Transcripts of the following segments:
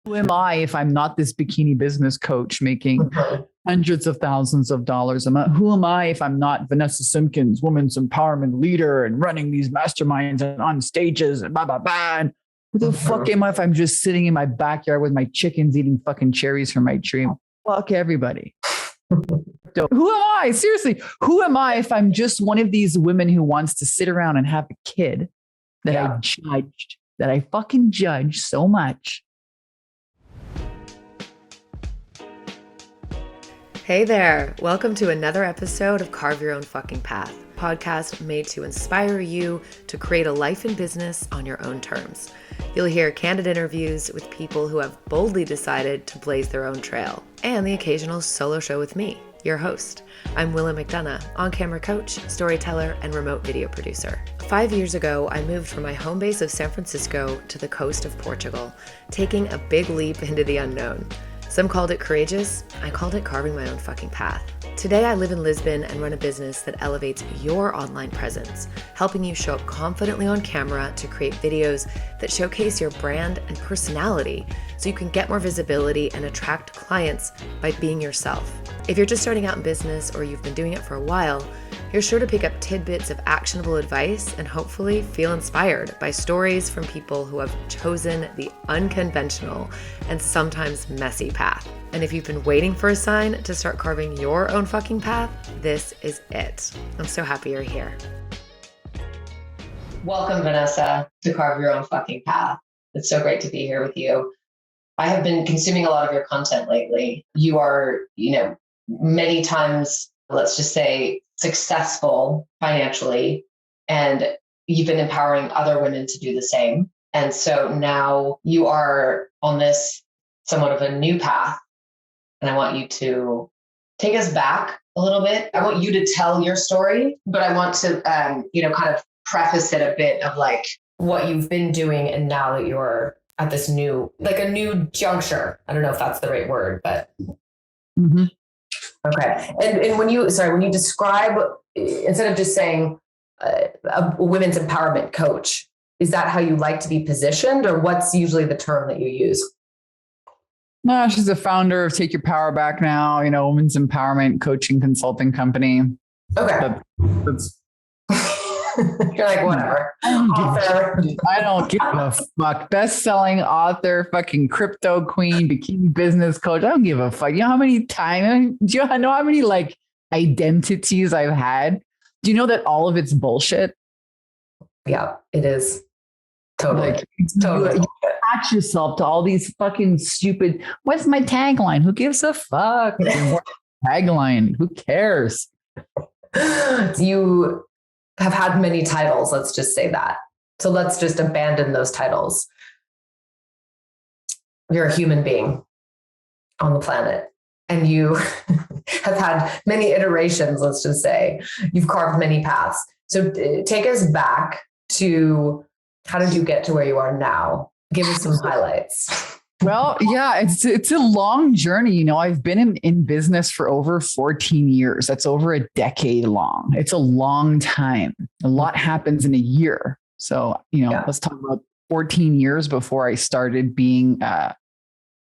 Who am I if I'm not this bikini business coach making hundreds of thousands of dollars a month? Who am I if I'm not Vanessa Simpkins, women's empowerment leader and running these masterminds and on stages and blah, blah, blah. And who the fuck am I if I'm just sitting in my backyard with my chickens eating fucking cherries from my tree? Fuck everybody. Who am I? Seriously, who am I if I'm just one of these women who wants to sit around and have a kid that I fucking judge so much? Hey there, welcome to another episode of Carve Your Own Fucking Path, a podcast made to inspire you to create a life and business on your own terms. You'll hear candid interviews with people who have boldly decided to blaze their own trail, and the occasional solo show with me, your host. I'm Willa McDonough, on-camera coach, storyteller, and remote video producer. 5 years ago, I moved from my home base of San Francisco to the coast of Portugal, taking a big leap into the unknown. Some called it courageous, I called it carving my own fucking path. Today I live in Lisbon and run a business that elevates your online presence, helping you show up confidently on camera to create videos that showcase your brand and personality so you can get more visibility and attract clients by being yourself. If you're just starting out in business or you've been doing it for a while, you're sure to pick up tidbits of actionable advice and hopefully feel inspired by stories from people who have chosen the unconventional and sometimes messy path. And if you've been waiting for a sign to start carving your own fucking path, this is it. I'm so happy you're here. Welcome, Vanessa, to Carve Your Own Fucking Path. It's so great to be here with you. I have been consuming a lot of your content lately. You are, many times, let's just say, successful financially, and you've been empowering other women to do the same. And so now you are on this somewhat of a new path. And I want you to take us back a little bit. I want you to tell your story, but I want to, kind of preface it a bit of like what you've been doing. And now that you're at this new, like a new juncture, I don't know if that's the right word, but. Mm-hmm. Okay. And when you describe, instead of just saying a women's empowerment coach, is that how you like to be positioned, or what's usually the term that you use? No, she's the founder of Take Your Power Back Now, women's empowerment coaching consulting company. Okay. That's You're like, whatever. I don't give a fuck. Best-selling author, fucking crypto queen, bikini business coach. I don't give a fuck. You know how many times? Do you know how many like identities I've had? Do you know that all of it's bullshit? Yeah, it is. Totally. Totally. You attach yourself to all these fucking stupid. What's my tagline? Who gives a fuck? Tagline. Who cares? You have had many titles. Let's just say that. So let's just abandon those titles. You're a human being on the planet, and you have had many iterations. Let's just say you've carved many paths. So take us back to, how did you get to where you are now? Give us some highlights. Well, yeah, it's a long journey. I've been in business for over 14 years. That's over a decade long. It's a long time. A lot happens in a year. So, Let's talk about 14 years before I started being,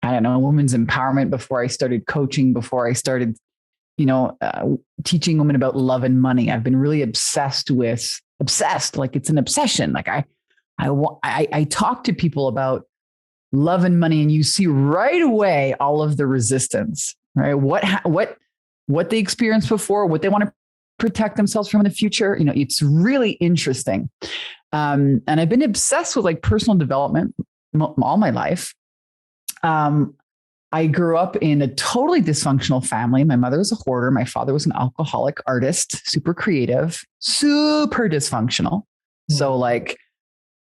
women's empowerment, before I started coaching, before I started, teaching women about love and money. I've been really obsessed, like it's an obsession. Like I talk to people about love and money, and you see right away all of the resistance, right? What they experienced before, what they want to protect themselves from in the future. It's really interesting. And I've been obsessed with like personal development all my life. I grew up in a totally dysfunctional family. My mother was a hoarder. My father was an alcoholic artist, super creative, super dysfunctional. Mm-hmm. So like,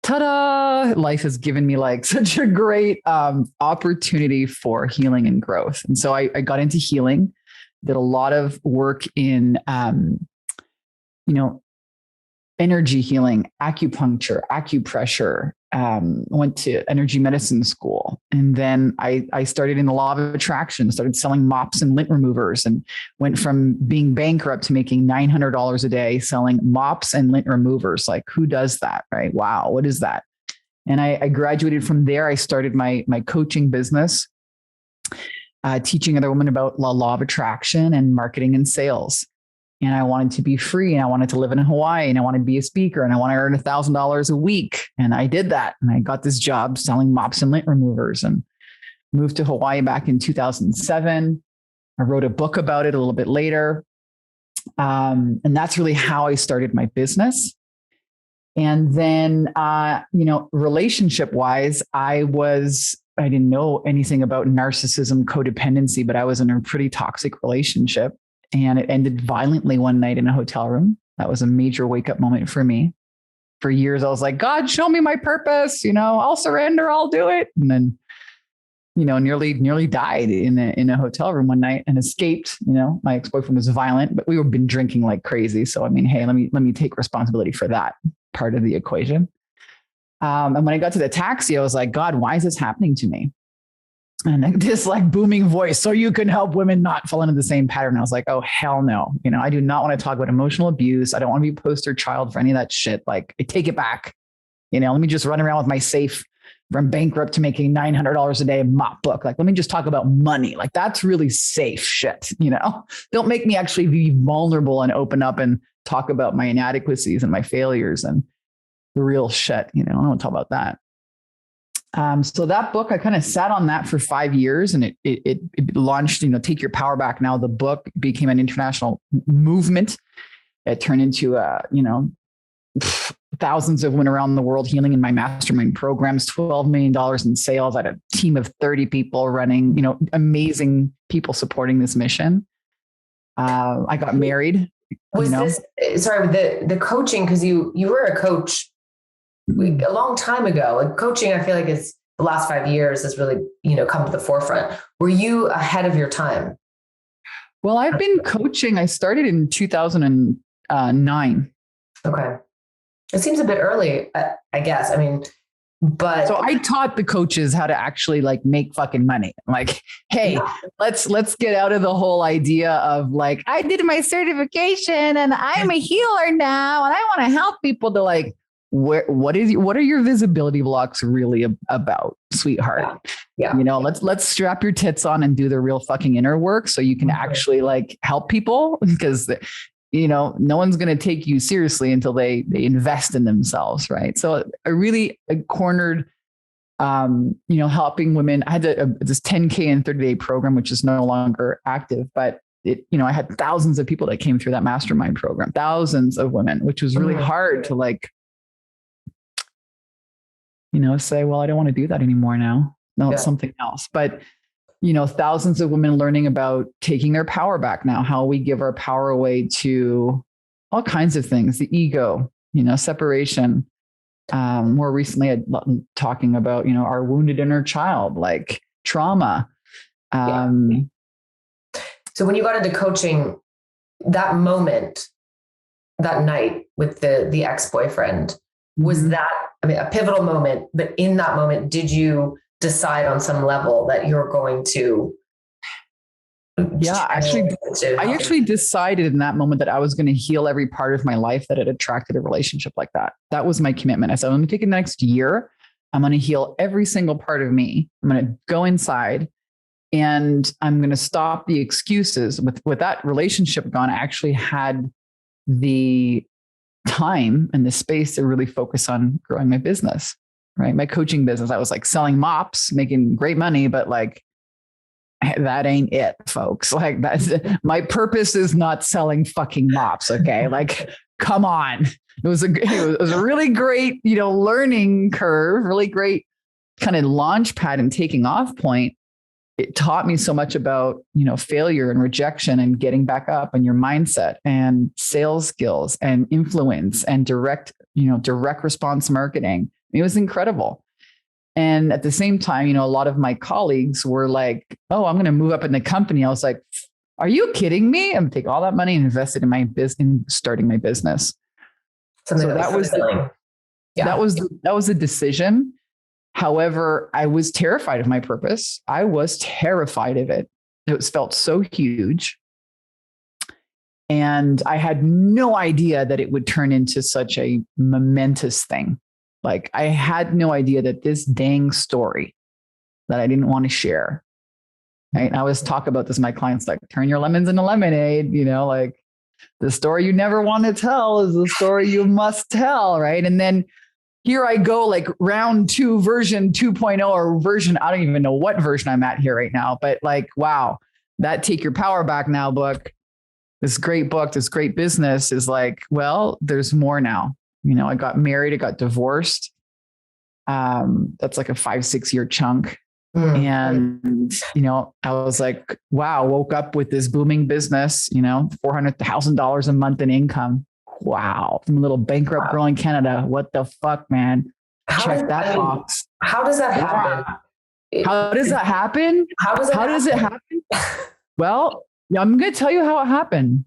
ta-da, life has given me like such a great opportunity for healing and growth. And so I got into healing, did a lot of work in, energy healing, acupuncture, acupressure, went to energy medicine school. And then I started in the law of attraction, started selling mops and lint removers, and went from being bankrupt to making $900 a day selling mops and lint removers. Like, who does that? Right? Wow. What is that? And I graduated from there. I started my coaching business, teaching other women about the law of attraction and marketing and sales. And I wanted to be free, and I wanted to live in Hawaii, and I wanted to be a speaker, and I want to earn $1,000 a week. And I did that. And I got this job selling mops and lint removers, and moved to Hawaii back in 2007. I wrote a book about it a little bit later. And that's really how I started my business. And then, relationship wise, I didn't know anything about narcissism, codependency, but I was in a pretty toxic relationship, and it ended violently one night in a hotel room. That was a major wake up moment for me. For years, I was like, God, show me my purpose. I'll surrender. I'll do it. And then, nearly died in a hotel room one night and escaped. My ex-boyfriend was violent, but we were been drinking like crazy. So, hey, let me take responsibility for that part of the equation. And when I got to the taxi, I was like, God, why is this happening to me? And this like booming voice, so you can help women not fall into the same pattern. I was like, oh, hell no. I do not want to talk about emotional abuse. I don't want to be a poster child for any of that shit. Like, I take it back. Let me just run around with my safe from bankrupt to making $900 a day mop book. Like, let me just talk about money. Like, that's really safe shit. Don't make me actually be vulnerable and open up and talk about my inadequacies and my failures and the real shit. I don't want to talk about that. So that book, I kind of sat on that for 5 years, and it launched, Take Your Power Back. Now the book became an international movement. It turned into, thousands of women around the world healing in my mastermind programs, $12 million in sales. I had a team of 30 people running, amazing people supporting this mission. I got married. Was this, sorry, the coaching, because you were a coach a long time ago. Like, coaching, I feel like is the last 5 years has really, come to the forefront. Were you ahead of your time? Well, I've been coaching. I started in 2009. Okay. It seems a bit early, I guess. But so I taught the coaches how to actually like make fucking money. Like, hey, let's get out of the whole idea of like, I did my certification and I'm a healer now, and I want to help people to like, what are your visibility blocks really about, sweetheart? Yeah. Let's strap your tits on and do the real fucking inner work so you can actually like help people, because no one's going to take you seriously until they invest in themselves. Right. So I really cornered, helping women. I had this 10K and 30-day program, which is no longer active, but I had thousands of people that came through that mastermind program, thousands of women, which was really hard to like, say, well, I don't want to do that anymore now. No, it's something else. But, thousands of women learning about taking their power back now, how we give our power away to all kinds of things, the ego, separation. More recently, talking about, our wounded inner child, like trauma. So when you got into coaching, that moment, that night with the ex-boyfriend, was that, a pivotal moment, but in that moment, did you decide on some level that you're going to? I actually decided in that moment that I was going to heal every part of my life that had attracted a relationship like that. That was my commitment. I said, I'm going to take the next year. I'm going to heal every single part of me. I'm going to go inside, and I'm going to stop the excuses. With that relationship gone, I actually had the time and the space to really focus on growing my business, right? My coaching business. I was like selling mops, making great money, but like, that ain't it, folks. Like, that's my purpose is not selling fucking mops. Okay. Like, come on. It was a really great, learning curve, really great kind of launch pad and taking off point. It taught me so much about, failure and rejection and getting back up, and your mindset and sales skills and influence and direct response marketing. It was incredible. And at the same time, a lot of my colleagues were like, oh, I'm going to move up in the company. I was like, are you kidding me? I'm going to take all that money and invest it in my business, in starting my business. So that was the decision. However, I was terrified of my purpose. I was terrified of it. It felt so huge. And I had no idea that it would turn into such a momentous thing. Like I had no idea that this dang story that I didn't want to share. Right. And I always talk about this. My clients like turn your lemons into lemonade, like the story you never want to tell is the story you must tell. Right. And then here I go, like round 2, version 2.0 or version, I don't even know what version I'm at here right now, but like, wow, that Take Your Power Back Now book, this great book, this great business is like, well, there's more now. I got married, I got divorced. That's like a 5-6 year chunk. And, I was like, wow, woke up with this booming business, $400,000 a month in income. Wow. From a little bankrupt girl in Canada. What the fuck, man? Check that box. How does that happen? How does that happen? How does it happen? Well, I'm going to tell you how it happened.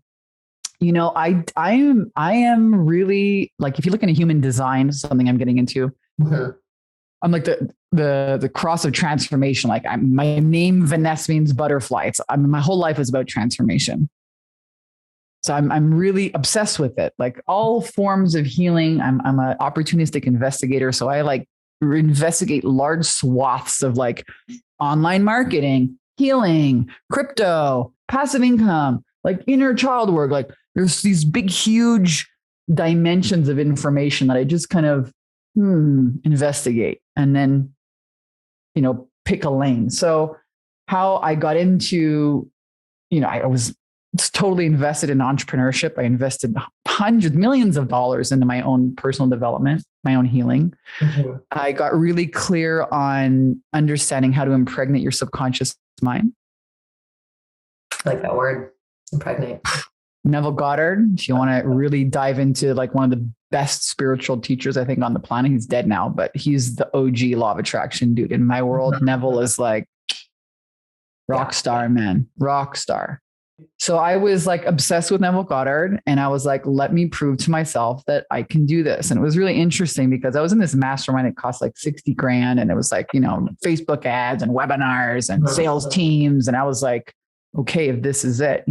I am really like, if you look into human design, something I'm getting into, I'm like the cross of transformation. Like my name, Vanessa, means butterfly. My whole life is about transformation. So I'm really obsessed with it. Like all forms of healing. I'm an opportunistic investigator. So I like investigate large swaths of like online marketing, healing, crypto, passive income, like inner child work. Like there's these big, huge dimensions of information that I just kind of investigate and then, pick a lane. So how I got into, I was totally invested in entrepreneurship. I invested millions of dollars into my own personal development, my own healing. I got really clear on understanding how to impregnate your subconscious mind. I like that word, impregnate. Neville Goddard, if you want to really dive into like one of the best spiritual teachers, I think, on the planet. He's dead now, but he's the OG law of attraction dude. In my world, Neville is like rock star, man, rock star. So I was like obsessed with Neville Goddard, and I was like, let me prove to myself that I can do this. And it was really interesting because I was in this mastermind. It cost like 60 grand. And it was like, Facebook ads and webinars and sales teams. And I was like, okay, if this is it,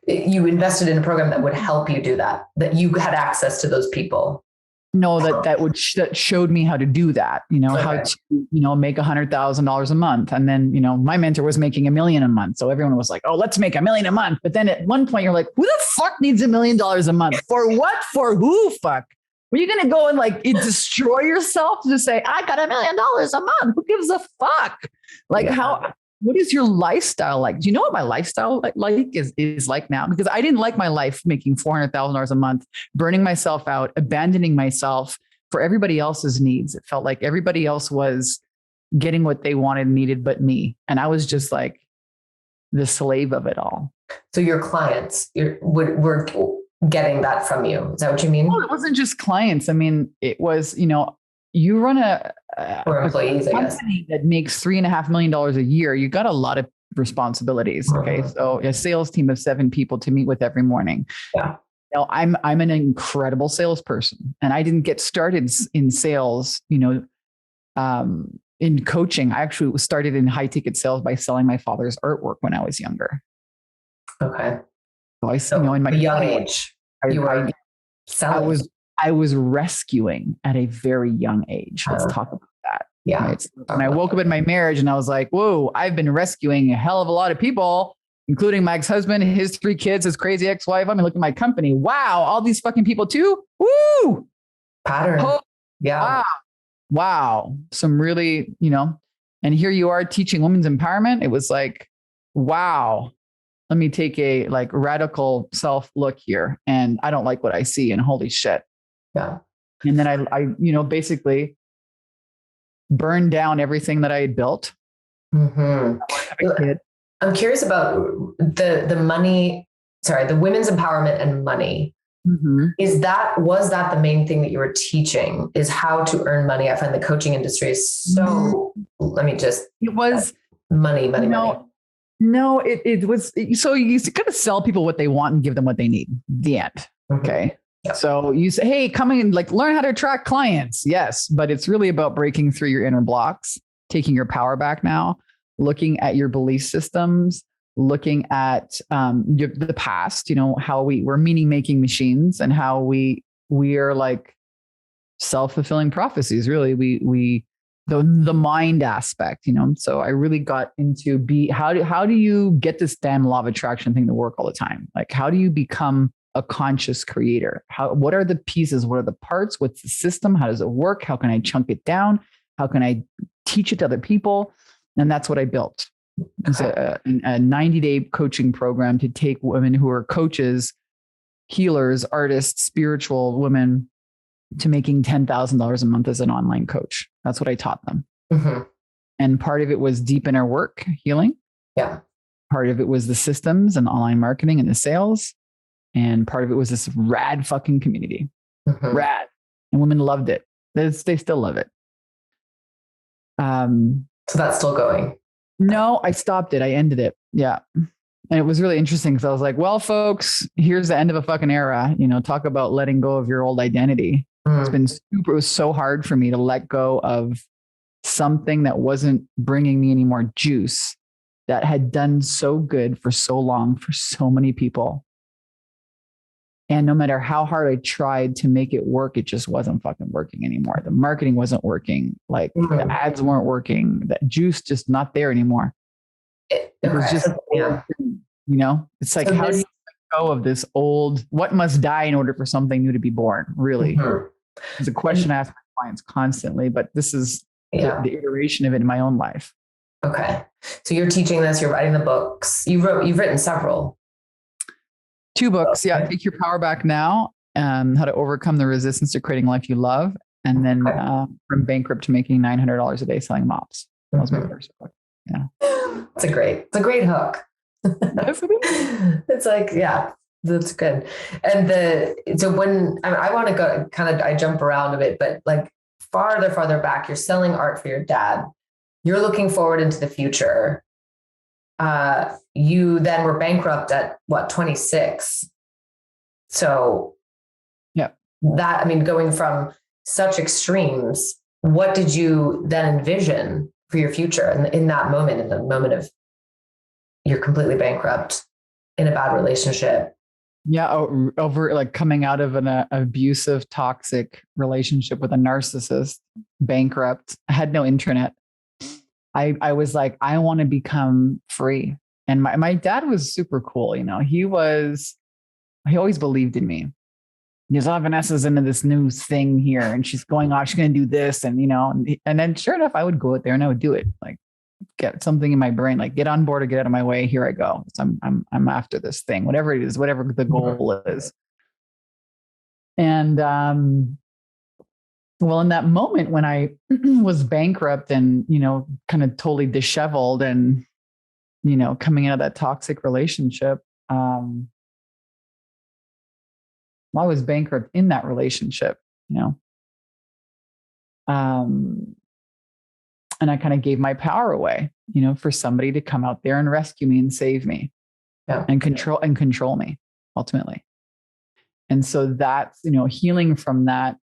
You invested in a program that would help you do that you had access to those people. No, that showed me how to do that, how to, make $100,000 a month. And then, my mentor was making $1 million a month. So everyone was like, oh, let's make $1 million a month. But then at one point you're like, who the fuck needs $1 million a month? For what? For who? Fuck. Were you going to go and like destroy yourself to say, I got $1 million a month? Who gives a fuck? Like what is your lifestyle like? Do you know what my lifestyle is like now? Because I didn't like my life making $400,000 a month, burning myself out, abandoning myself for everybody else's needs. It felt like everybody else was getting what they wanted and needed, but me. And I was just like the slave of it all. So your clients were getting that from you. Is that what you mean? Well, it wasn't just clients. I mean, it was, you run a employees, company that makes $3.5 million a year. You got a lot of responsibilities. Okay. So a sales team of 7 people to meet with every morning. Yeah. I'm an incredible salesperson, and I didn't get started in sales, in coaching. I actually started in high ticket sales by selling my father's artwork when I was younger. Okay. So in my young age, I was rescuing at a very young age. Let's talk about that. Yeah. Right? When I woke up in my marriage and I was like, whoa, I've been rescuing a hell of a lot of people, including my ex-husband, his 3 kids, his crazy ex-wife. I mean, look at my company. Wow. All these fucking people too. Woo. Pattern. Oh, yeah. Wow. Some really, and here you are teaching women's empowerment. It was like, wow. Let me take a like radical self look here. And I don't like what I see, and holy shit. Yeah. And then I basically burned down everything that I had built. I'm curious about the money, the women's empowerment and money. Was that the main thing that you were teaching, is how to earn money? I find the coaching industry is so, it was money. No, it was, so you got to sell people what they want and give them what they need. The end. Okay. Yep. So you say, hey, come in, like learn how to attract clients. Yes. But it's really about breaking through your inner blocks, taking your power back now, looking at your belief systems, looking at the past, how we're meaning making machines, and how we are like self-fulfilling prophecies. Really, the mind aspect, So I really got into how do you get this damn law of attraction thing to work all the time? Like, how do you become a conscious creator? What are the pieces? What are the parts? What's the system? How does it work? How can I chunk it down? How can I teach it to other people? And that's what I built. It's a 90-day coaching program to take women who are coaches, healers, artists, spiritual women, to making $10,000 a month as an online coach. That's what I taught them. Mm-hmm. And part of it was deep inner work, healing. Yeah. Part of it was the systems and online marketing and the sales. And part of it was this rad fucking community. Mm-hmm. Rad. And women loved it. They still love it. So that's still going? No, I stopped it. I ended it. Yeah. And it was really interesting because I was like, well, folks, here's the end of a fucking era. Talk about letting go of your old identity. It's been it was so hard for me to let go of something that wasn't bringing me any more juice, that had done so good for so long for so many people. And no matter how hard I tried to make it work, it just wasn't fucking working anymore. The marketing wasn't working. Like the ads weren't working. That juice just not there anymore. It was just, it's like, how do you let go of this old, what must die in order for something new to be born? Really? Mm-hmm. It's a question I ask my clients constantly, but this is the iteration of it in my own life. Okay. So you're teaching this, you're writing the books. You've written several. 2 books. Yeah. Take Your Power Back Now. How to overcome the resistance to creating life you love. And then from bankrupt to making $900 a day selling mops. That was my first book. Yeah. It's a great hook. Yes, it is. It's like, yeah, that's good. And so when I want to go I jump around a bit, but like farther back, you're selling art for your dad. You're looking forward into the future. You then were bankrupt at 26. So yeah, going from such extremes, what did you then envision for your future? And in that moment, in the moment of you're completely bankrupt in a bad relationship. Yeah. Over like coming out of an abusive, toxic relationship with a narcissist, bankrupt, I had no internet. I was like, I want to become free. And my dad was super cool. He always believed in me. He goes, Vanessa's into this new thing here and she's going off, she's going to do this. And, and then sure enough, I would go out there and I would do it. Like get something in my brain, like get on board or get out of my way. Here I go. So I'm after this thing, whatever it is, whatever the goal is. And, well, in that moment when I was bankrupt and, kind of totally disheveled and, coming out of that toxic relationship, I was bankrupt in that relationship, and I kind of gave my power away, for somebody to come out there and rescue me and save me and control me ultimately. And so that's, healing from that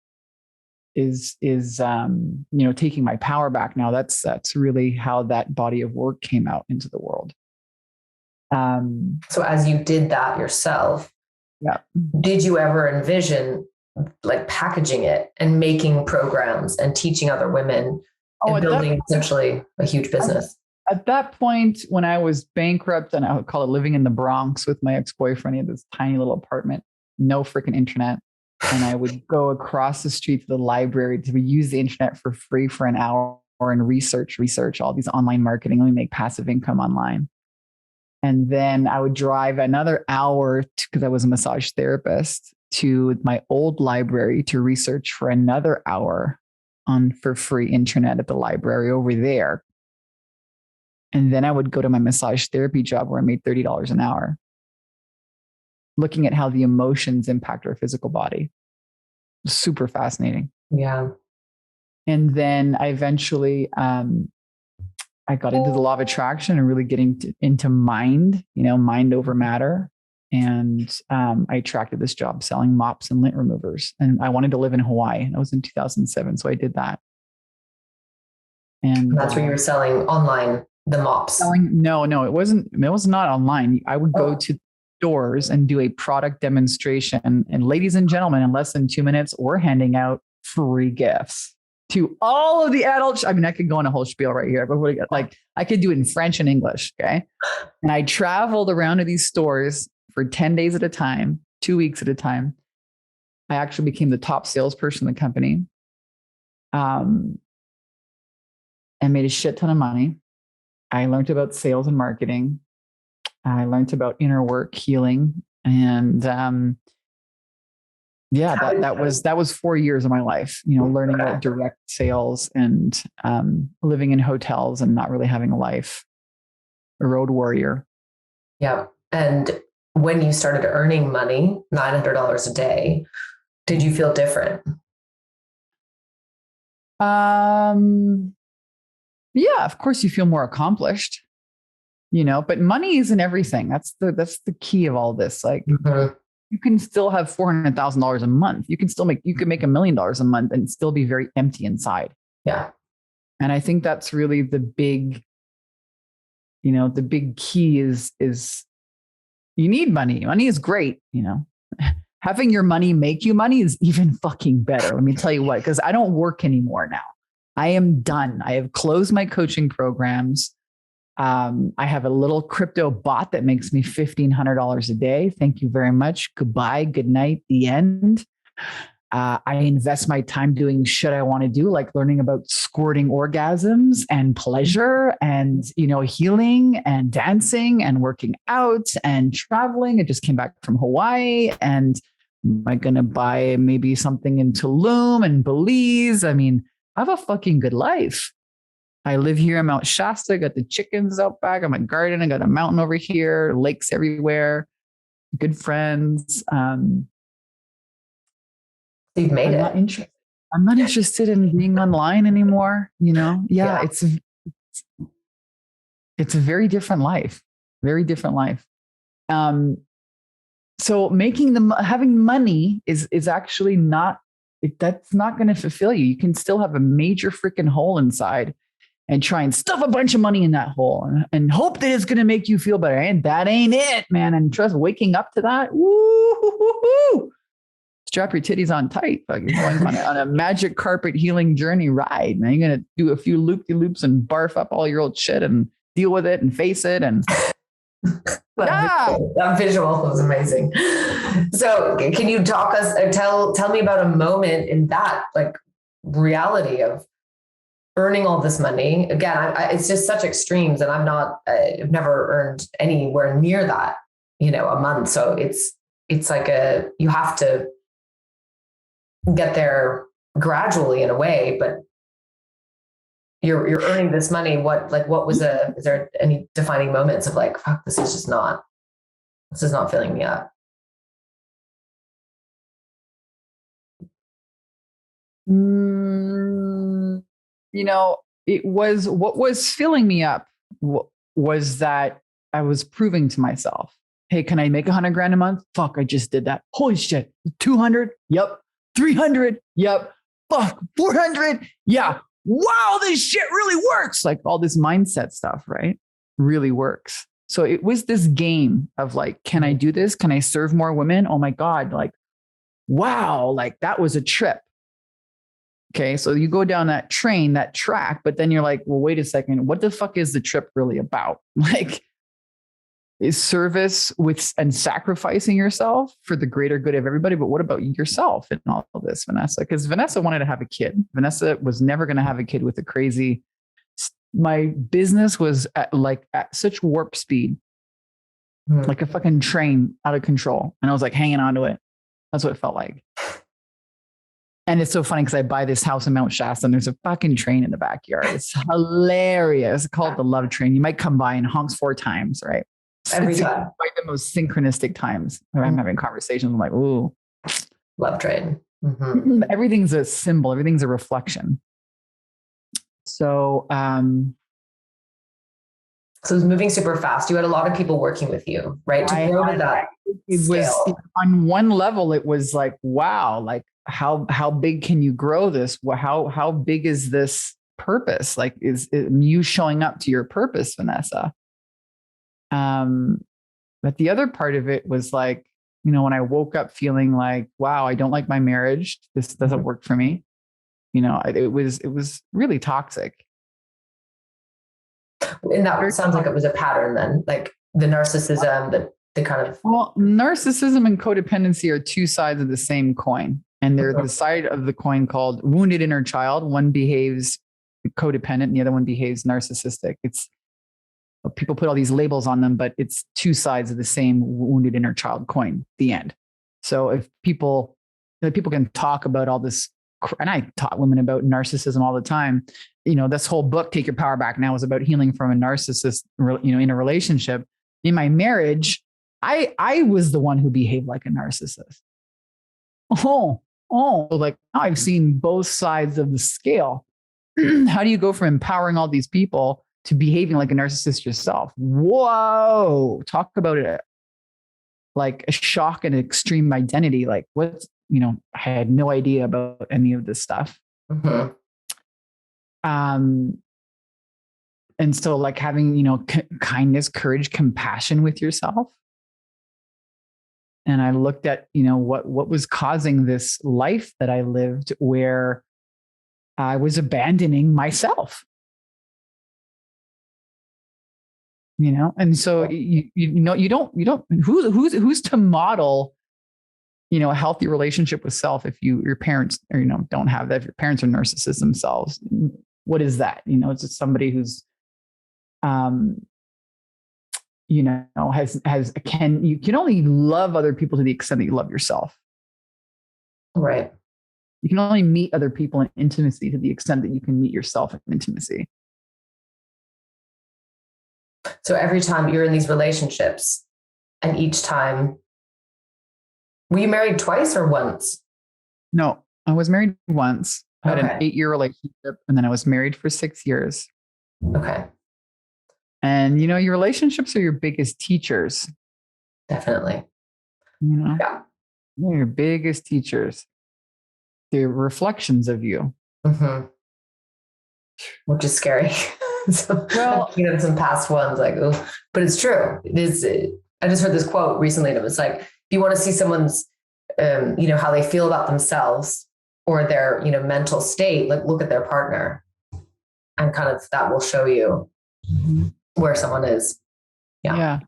is taking my power back now. That's really how that body of work came out into the world. So as you did that yourself, did you ever envision like packaging it and making programs and teaching other women and building essentially a huge business? At that point, when I was bankrupt, and I would call it living in the Bronx with my ex-boyfriend, he had this tiny little apartment, no freaking internet. And I would go across the street to the library to use the internet for free for an hour and research all these online marketing. Let me make passive income online. And then I would drive another hour because I was a massage therapist to my old library to research for another hour for free internet at the library over there. And then I would go to my massage therapy job where I made $30 an hour, looking at how the emotions impact our physical body. Super fascinating. Yeah. And then I eventually, I got into the law of attraction and really getting into mind, mind over matter. And I attracted this job selling mops and lint removers. And I wanted to live in Hawaii. That was in 2007. So I did that. And that's where you were selling online the mops. No, it wasn't. It was not online. I would go to stores and do a product demonstration. And ladies and gentlemen, in less than 2 minutes, we're handing out free gifts to all of the adults. I mean, I could go on a whole spiel right here, but like I could do it in French and English. Okay. And I traveled around to these stores for 10 days at a time, 2 weeks at a time. I actually became the top salesperson in the company. And made a shit ton of money. I learned about sales and marketing. I learned about inner work, healing, and that was 4 years of my life. Learning about direct sales and living in hotels and not really having a life. A road warrior. Yeah, and when you started earning money, $900 a day, did you feel different? Yeah, of course you feel more accomplished, but money isn't everything. That's the key of all this. Like you can still have $400,000 a month. You can make $1 million a month and still be very empty inside. Yeah. And I think that's really the big key is you need money. Money is great, Having your money make you money is even fucking better. Let me tell you what, because I don't work anymore now. I am done. I have closed my coaching programs. I have a little crypto bot that makes me $1,500 a day. Thank you very much. Goodbye. Good night. The end. I invest my time doing shit I want to do, like learning about squirting orgasms and pleasure and, healing and dancing and working out and traveling. I just came back from Hawaii, and am I going to buy maybe something in Tulum and Belize? I mean, I have a fucking good life. I live here in Mount Shasta, got the chickens out back, I got my garden, I got a mountain over here, lakes everywhere, good friends. You've made it. I'm not interested in being online anymore. Yeah. It's a very different life, very different life. So having money is actually that's not going to fulfill you. You can still have a major freaking hole inside and try and stuff a bunch of money in that hole and hope that it's going to make you feel better. And that ain't it, man. And trust, waking up to that, woo, strap your titties on tight. Like you're going on a magic carpet healing journey ride, man. You're going to do a few loop-de-loops and barf up all your old shit and deal with it and face it. And that visual was amazing. So can you tell me about a moment in that like reality of earning all this money? Again, it's just such extremes, and I've never earned anywhere near that, a month. So it's like you have to get there gradually in a way, but you're earning this money. Is there any defining moments of like, fuck, this is not filling me up? It was what was filling me up was that I was proving to myself, hey, can I make $100,000 a month? Fuck, I just did that. Holy shit. 200. Yep. 300. Yep. Fuck. 400. Yeah. Wow. This shit really works. Like all this mindset stuff, right? Really works. So it was this game of like, can I do this? Can I serve more women? Oh my God. Like, wow. Like that was a trip. Okay. So you go down that track, but then you're like, well, wait a second. What the fuck is the trip really about? Like, is service and sacrificing yourself for the greater good of everybody. But what about yourself in all of this, Vanessa? Because Vanessa wanted to have a kid. Vanessa was never going to have a kid with my business was at such warp speed, like a fucking train out of control. And I was like hanging on to it. That's what it felt like. And it's so funny because I buy this house in Mount Shasta and there's a fucking train in the backyard. It's hilarious. It's called the Love Train. You might come by and honks 4 times, right? Every time. Like the most synchronistic times where I'm having conversations. I'm like, ooh. Love train. Mm-hmm. Everything's a symbol. Everything's a reflection. So, so it was moving super fast. You had a lot of people working with you, right? To grow to that scale. On one level, it was like, wow, like how big can you grow this? How big is this purpose? Like, is you showing up to your purpose, Vanessa? But the other part of it was like, when I woke up feeling like, wow, I don't like my marriage. This doesn't work for me. it was really toxic. And that sounds like it was a pattern then, like the narcissism, the kind of. Well, narcissism and codependency are two sides of the same coin. And they're the side of the coin called wounded inner child. One behaves codependent and the other one behaves narcissistic. People put all these labels on them, but it's two sides of the same wounded inner child coin, the end. So if people can talk about all this, and I taught women about narcissism all the time, this whole book, Take Your Power Back Now, is about healing from a narcissist, in a relationship. In my marriage, I was the one who behaved like a narcissist. Like I've seen both sides of the scale. How do you go from empowering all these people to behaving like a narcissist yourself? Whoa, talk about it like a shock and extreme identity. Like I had no idea about any of this stuff. Mm-hmm. And so like having, kindness, courage, compassion with yourself. And I looked at, what was causing this life that I lived where I was abandoning myself. And so you don't who's to model, a healthy relationship with self if your parents don't have that, if your parents are narcissists themselves. What is that? It's just somebody who's you can only love other people to the extent that you love yourself. Right. You can only meet other people in intimacy to the extent that you can meet yourself in intimacy. So every time you're in these relationships, and each time, were you married twice or once? No, I was married once. I had an 8-year relationship, and then I was married for 6 years. Okay. And, your relationships are your biggest teachers. Definitely. Yeah. They're your biggest teachers. They're reflections of you. Mm-hmm. Which is scary. So, some past ones, like, oh, but it's true. It is. I just heard this quote recently, and it was like, if you want to see someone's, how they feel about themselves or their, mental state, like look at their partner, and kind of that will show you where someone is. Yeah.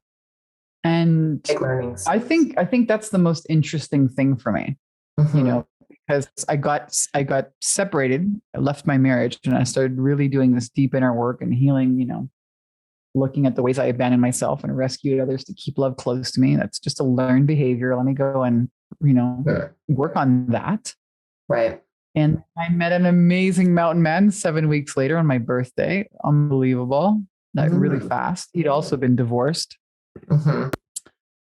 And big learnings. I think that's the most interesting thing for me, because I got separated, I left my marriage, and I started really doing this deep inner work and healing, looking at the ways I abandoned myself and rescued others to keep love close to me. That's just a learned behavior. Let me go and, work on that. Right. And I met an amazing mountain man 7 weeks later on my birthday. Unbelievable. That really fast. He'd also been divorced. Mm-hmm.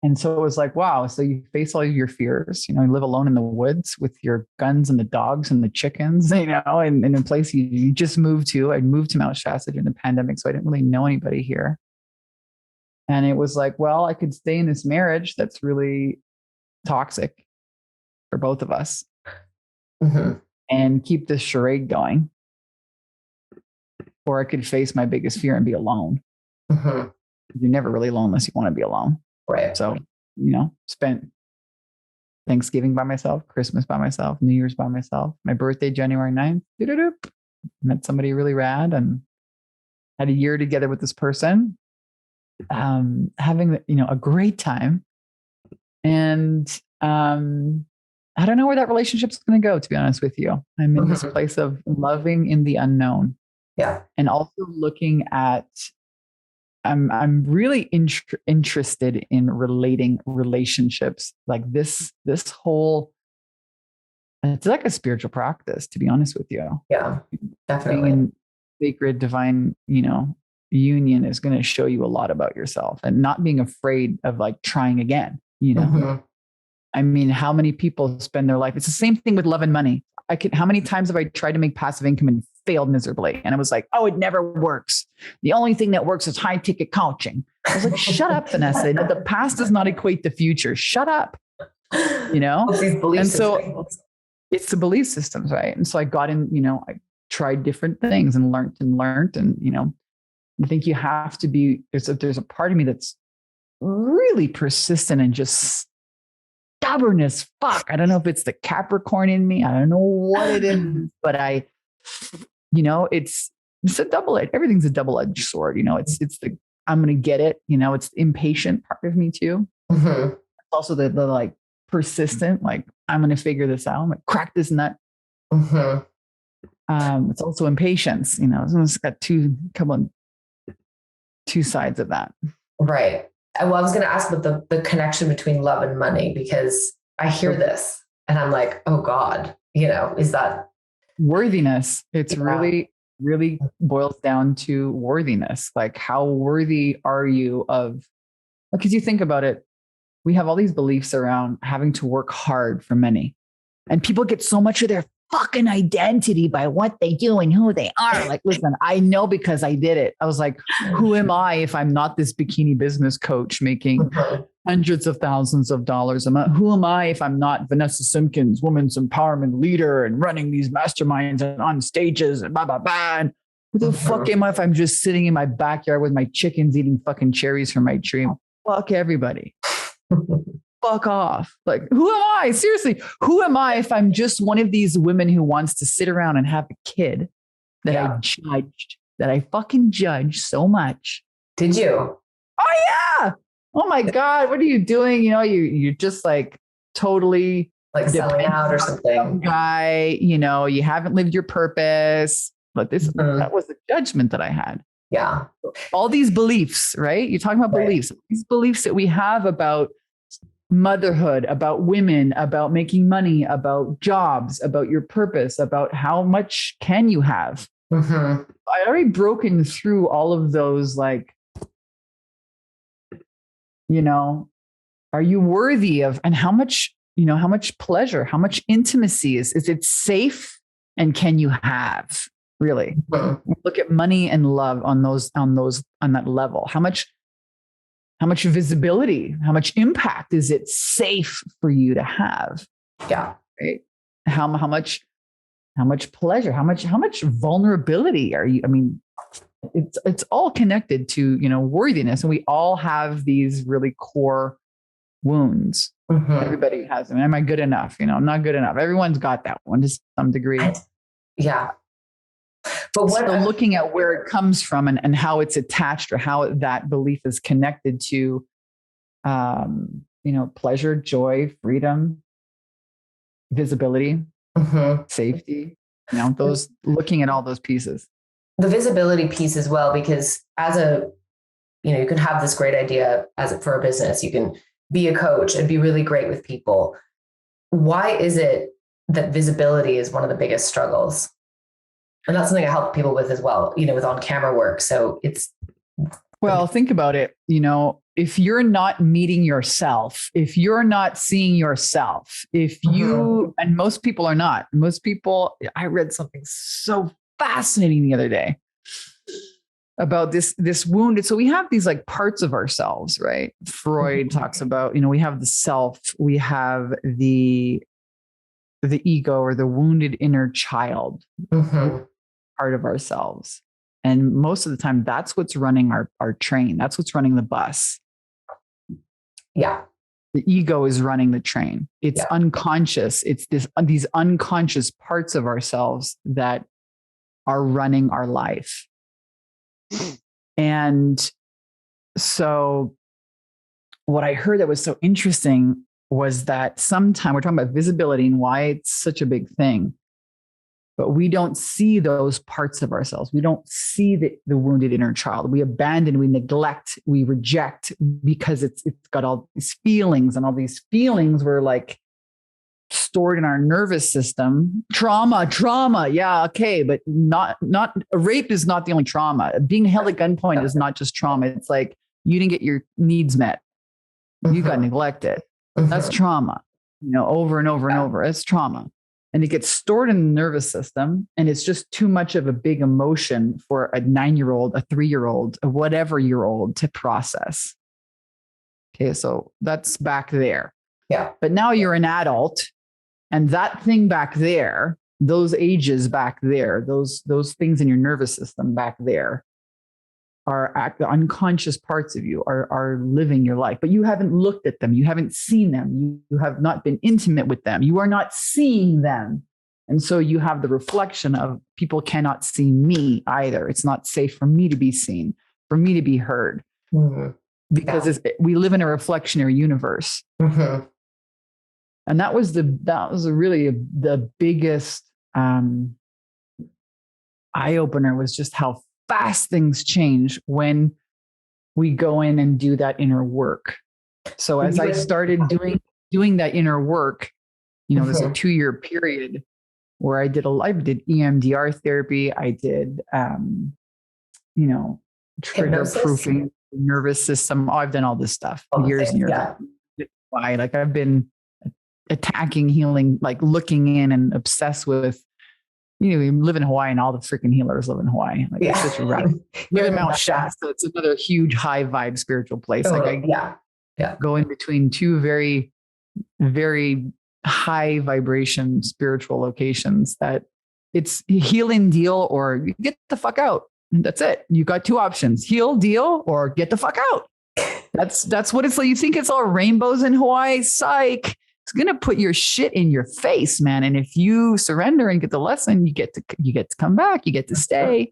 And so it was like, wow. So you face all your fears, you live alone in the woods with your guns and the dogs and the chickens, and in a place you just moved to. I moved to Mount Shasta during the pandemic, so I didn't really know anybody here. And it was like, well, I could stay in this marriage that's really toxic for both of us and keep this charade going. Or I could face my biggest fear and be alone. Mm-hmm. You're never really alone unless you want to be alone. Right. So, spent Thanksgiving by myself, Christmas by myself, New Year's by myself, my birthday, January 9th, met somebody really rad and had a year together with this person, having, a great time. And I don't know where that relationship's going to go, to be honest with you. I'm in this place of loving in the unknown. Yeah. And also looking at, I'm really interested in relating relationships like this whole, it's like a spiritual practice, to be honest with you. Yeah, definitely. Being in sacred, divine, union is going to show you a lot about yourself, and not being afraid of like trying again, I mean, how many people spend their life? It's the same thing with love and money. How many times have I tried to make passive income and failed miserably? And I was like, oh, it never works. The only thing that works is high ticket coaching. I was like, shut up, Vanessa. The past does not equate the future. Shut up. And so it's the belief systems, right? And so I got in, I tried different things and learned. And, I think you have to be, there's a part of me that's really persistent and just stubborn as fuck. I don't know if it's the Capricorn in me. I don't know what it is, but it's a double-edged, everything's a double-edged sword. It's the, I'm going to get it. It's the impatient part of me too. Mm-hmm. Also the like persistent, like I'm going to figure this out. I'm going to crack this nut. Mm-hmm. It's also impatience, it's got two sides of that. Right. Well, I was going to ask about the connection between love and money, because I hear this and I'm like, oh God, is that worthiness? It's really, really boils down to worthiness. Like, how worthy are you of, because you think about it, we have all these beliefs around having to work hard for money, and people get so much of their fucking identity by what they do and who they are. Like, listen, I know because I did it. I was like, who am I if I'm not this bikini business coach making hundreds of thousands of dollars a month? Who am I if I'm not Vanessa Simpkins, women's empowerment leader, and running these masterminds and on stages and blah, blah, blah. And who the fuck am I if I'm just sitting in my backyard with my chickens eating fucking cherries from my tree? Fuck everybody. Fuck off. Like, who am I? Seriously, who am I if I'm just one of these women who wants to sit around and have a kid that I fucking judge so much? Did you? Oh yeah. Oh my God. What are you doing? You're just like totally like selling out or something. Guy, you haven't lived your purpose. But that was the judgment that I had. Yeah. All these beliefs, right? You're talking about beliefs. These beliefs that we have about motherhood, about women, about making money, about jobs, about your purpose, about how much can you have. I already broken through all of those, like, are you worthy of, and how much pleasure, how much intimacy is it safe, and can you have, really? Look at money and love on that level. How much visibility, how much impact is it safe for you to have? Yeah. Right. How much pleasure, how much vulnerability are you? I mean, it's all connected to, worthiness. And we all have these really core wounds. Everybody has them. Am I good enough? I'm not good enough. Everyone's got that one to some degree. Yeah. But looking at where it comes from and how it's attached, or how that belief is connected to, pleasure, joy, freedom, visibility, safety, those, looking at all those pieces. The visibility piece as well, because you can have this great idea for a business, you can be a coach and be really great with people. Why is it that visibility is one of the biggest struggles? And that's something I help people with as well, with on camera work. So think about it. If you're not meeting yourself, if you're not seeing yourself, if you, and most people are not, I read something so fascinating the other day about this wounded. So we have these like parts of ourselves, right? Freud talks about, we have the self, we have the ego, or the wounded inner child. Part of ourselves. And most of the time, that's what's running our train. That's what's running the bus. Yeah. The ego is running the train. It's unconscious. It's these unconscious parts of ourselves that are running our life. And so what I heard that was so interesting was that sometimes we're talking about visibility and why it's such a big thing. But we don't see those parts of ourselves. We don't see the wounded inner child. We abandon, we neglect, we reject, because it's got all these feelings, and all these feelings were like stored in our nervous system. Trauma. Yeah. Okay. But not rape is not the only trauma. Being held at gunpoint is not just trauma. It's like you didn't get your needs met. You got neglected. That's trauma, over and over and over. It's trauma. And it gets stored in the nervous system, and it's just too much of a big emotion for a 9-year-old, a 3-year-old, a whatever year old to process. Okay, so that's back there. Yeah. But now you're an adult, and that thing back there, those ages back there, those things in your nervous system back there, the unconscious parts of you are living your life, but you haven't looked at them. You haven't seen them. You have not been intimate with them. You are not seeing them. And so you have the reflection of people cannot see me either. It's not safe for me to be seen, for me to be heard, because we live in a reflectionary universe. And that was really the biggest eye opener, was just how fast things change when we go in and do that inner work. So as I started doing that inner work, there's a 2-year period where I did EMDR therapy. I did, trigger proofing, nervous system. I've done all this stuff for years and years. Why? Like I've been attacking healing, like looking in and obsessed with, we live in Hawaii and all the freaking healers live in Hawaii. Like it's such a radical. Live in Mount Shasta. It's another huge high vibe spiritual place. Like I go in between two very, very high vibration spiritual locations that it's healing, deal, or you get the fuck out. That's it. You got 2 options: heal, deal, or get the fuck out. That's what it's like. You think it's all rainbows in Hawaii? Psych. It's going to put your shit in your face, man. And if you surrender and get the lesson, you get to come back. You get to stay.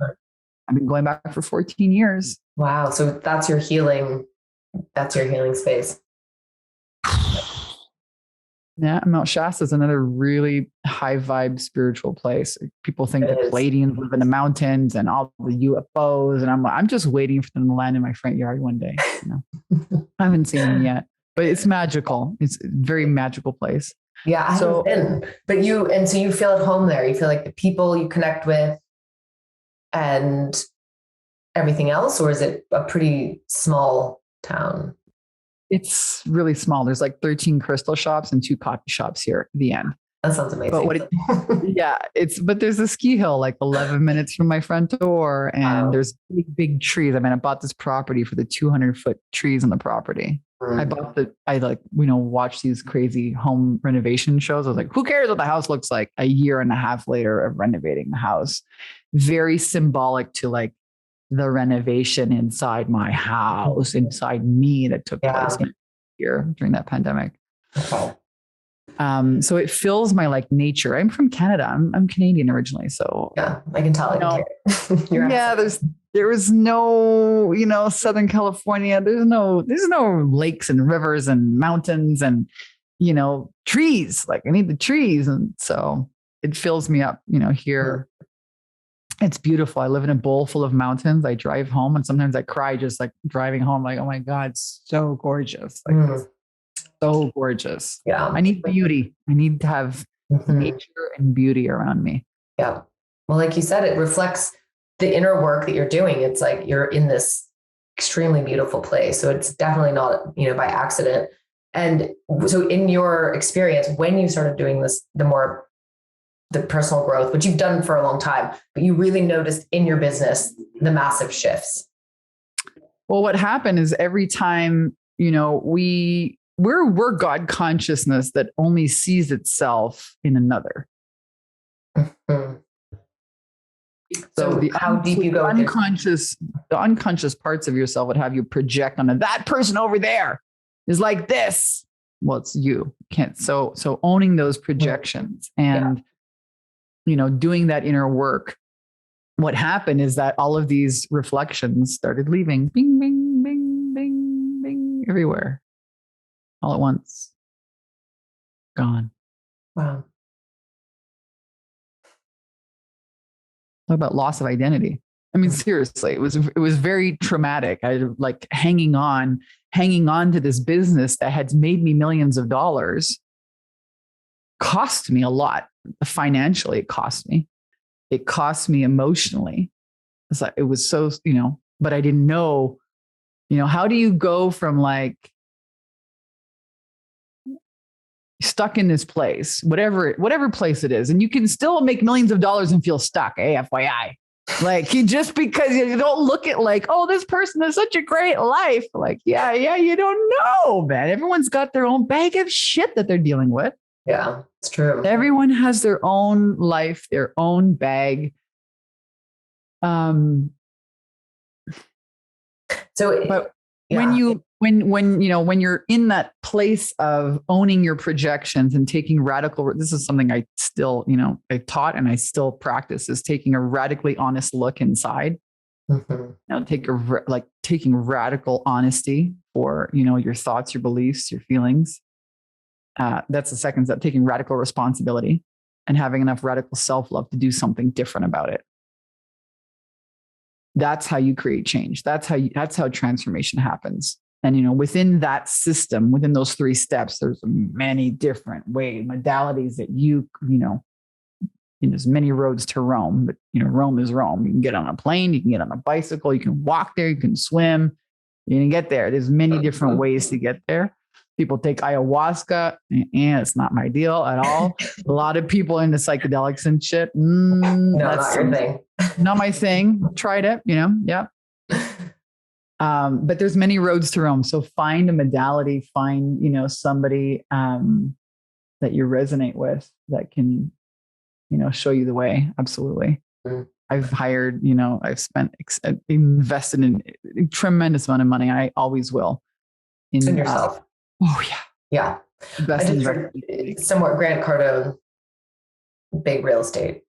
I've been going back for 14 years. Wow. So that's your healing. That's your healing space. Yeah. Mount Shasta is another really high vibe spiritual place. People think that Pleiadians live in the mountains and all the UFOs. And I'm just waiting for them to land in my front yard one day. I haven't seen them yet. But it's magical. It's a very magical place. Yeah. I haven't been. But so you feel at home there. You feel like the people you connect with and everything else, or is it a pretty small town? It's really small. There's like 13 crystal shops and 2 coffee shops here at the end. That sounds amazing. But but there's a ski hill like 11 minutes from my front door, and there's big trees. I mean, I bought this property for the 200-foot trees on the property. I watched these crazy home renovation shows. I was like, who cares what the house looks like a year and a half later of renovating the house? Very symbolic to like the renovation inside my house, inside me, that took place here during that pandemic. Okay. So it fills my like nature. I'm from Canada. I'm Canadian originally. So I can tell. There was no, Southern California. There's no lakes and rivers and mountains and, trees. Like I need the trees. And so it fills me up, here. It's beautiful. I live in a bowl full of mountains. I drive home and sometimes I cry just like driving home. Like, oh my God, it's so gorgeous. Like so gorgeous. Yeah. I need beauty. I need to have nature and beauty around me. Yeah. Well, like you said, it reflects the inner work that you're doing. It's like you're in this extremely beautiful place. So it's definitely not, by accident. And so in your experience, when you started doing this, the personal growth, which you've done for a long time, but you really noticed in your business, the massive shifts. Well, what happened is every time, we're God consciousness that only sees itself in another. So how deep you go, the unconscious parts of yourself would have you project onto that person over there is like this. Well, it's you. Can't. So owning those projections and, doing that inner work. What happened is that all of these reflections started leaving, bing, bing, bing, bing, bing, everywhere, all at once. Gone. Wow. Talk about loss of identity. I mean, seriously, it was very traumatic. I like hanging on to this business that had made me millions of dollars. Cost me a lot financially. It cost me emotionally. It was so, but I didn't know, how do you go from like stuck in this place, whatever place it is, and you can still make millions of dollars and feel stuck, FYI. Like just because you don't look at like, oh, this person has such a great life. Like, yeah, you don't know, man. Everyone's got their own bag of shit that they're dealing with. Yeah, it's true. Everyone has their own life, their own bag. But when you're in that place of owning your projections and taking this is something I still, I taught and I still practice, is taking a radically honest look inside. Taking radical honesty for, your thoughts, your beliefs, your feelings. That's the second step, taking radical responsibility and having enough radical self-love to do something different about it. That's how you create change. That's how transformation happens. And, within that system, within those 3 steps, there's many different modalities that there's many roads to Rome, but Rome is Rome. You can get on a plane, you can get on a bicycle, you can walk there, you can swim, you can get there. There's many different ways to get there. People take ayahuasca, it's not my deal at all. A lot of people into psychedelics and shit. No, not your thing. Not my thing. Tried it, yeah. But there's many roads to Rome. So find a modality, find, somebody that you resonate with that can, show you the way. Absolutely. Mm. I've hired, I've invested in a tremendous amount of money. I always will. In yourself. Oh yeah. Yeah. I just heard somewhat Grant Cardone, big real estate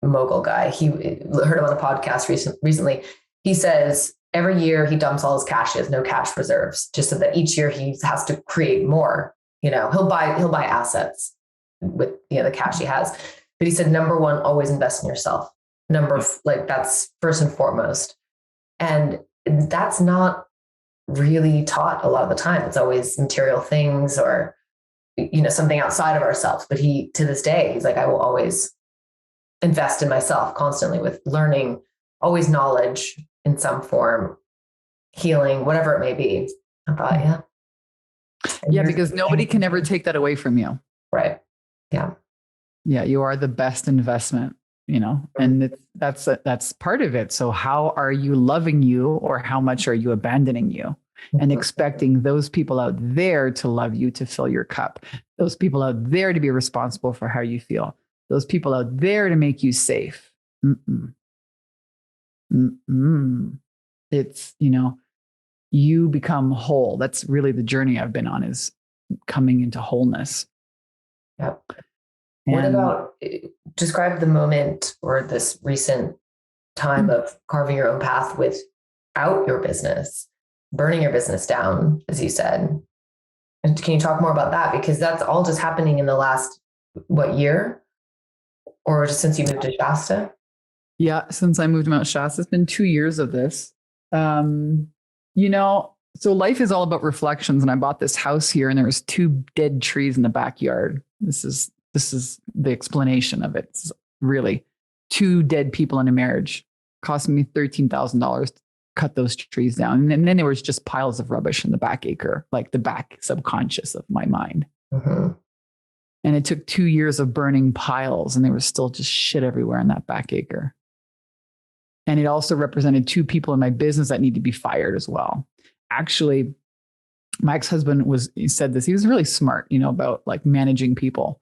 mogul guy. He heard him on a podcast recently. He says every year he dumps all his cash. He has no cash reserves, just so that each year he has to create more. He'll buy assets with the cash he has. But he said, number one, always invest in yourself. That's first and foremost. And that's not really taught a lot of the time. It's always material things or, something outside of ourselves. But to this day, he's like, I will always invest in myself constantly with learning, always knowledge in some form, healing, whatever it may be. I thought, yeah. Yeah, because nobody can ever take that away from you. Right. Yeah. Yeah, you are the best investment, and that's part of it. So how are you loving you, or how much are you abandoning you and expecting those people out there to love you, to fill your cup, those people out there to be responsible for how you feel, those people out there to make you safe. It's, you become whole. That's really the journey I've been on, is coming into wholeness. Yep. What about, describe the moment or this recent time of carving your own path without your business, burning your business down, as you said. And can you talk more about that? Because that's all just happening in the last, year? Or just since you moved to Shasta? Yeah, since I moved to Mount Shasta, it's been 2 years of this. So life is all about reflections. And I bought this house here and there was 2 dead trees in the backyard. This is the explanation of it. It's really 2 dead people in a marriage. Cost me $13,000 to cut those trees down. And then there was just piles of rubbish in the back acre, like the back subconscious of my mind. Mm-hmm. And it took 2 years of burning piles, and there was still just shit everywhere in that back acre. And it also represented 2 people in my business that need to be fired as well. Actually, my ex-husband said this. He was really smart, about managing people.